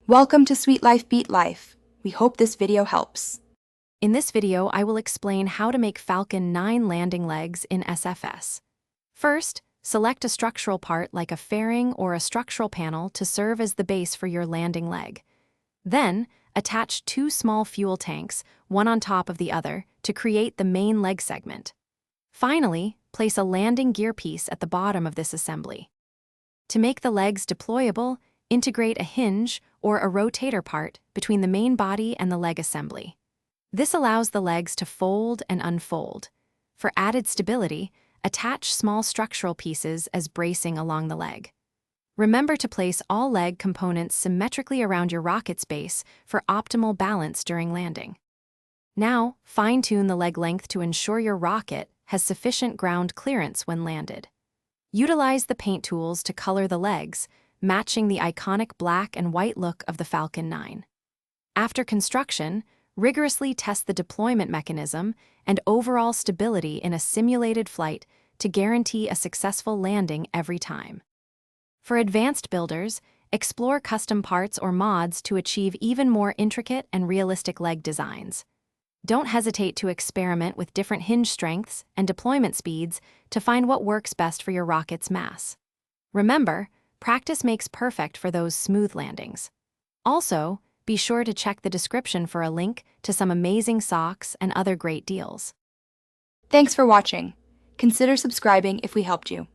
Welcome to Sweet Life Beat Life. We hope this video helps. In this video, I will explain how to make Falcon 9 landing legs in SFS. First, select a structural part like a fairing or a structural panel to serve as the base for your landing leg. Then, attach two small fuel tanks, one on top of the other, to create the main leg segment. Finally, place a landing gear piece at the bottom of this assembly. To make the legs deployable, integrate a hinge or a rotator part between the main body and the leg assembly. This allows the legs to fold and unfold. For added stability, attach small structural pieces as bracing along the leg. Remember to place all leg components symmetrically around your rocket's base for optimal balance during landing. Now, fine-tune the leg length to ensure your rocket has sufficient ground clearance when landed. Utilize the paint tools to color the legs, matching the iconic black and white look of the Falcon 9. After construction, rigorously test the deployment mechanism and overall stability in a simulated flight to guarantee a successful landing every time. For advanced builders, explore custom parts or mods to achieve even more intricate and realistic leg designs. Don't hesitate to experiment with different hinge strengths and deployment speeds to find what works best for your rocket's mass. Remember, practice makes perfect for those smooth landings. Also, be sure to check the description for a link to some amazing socks and other great deals. Thanks for watching. Consider subscribing if we helped you.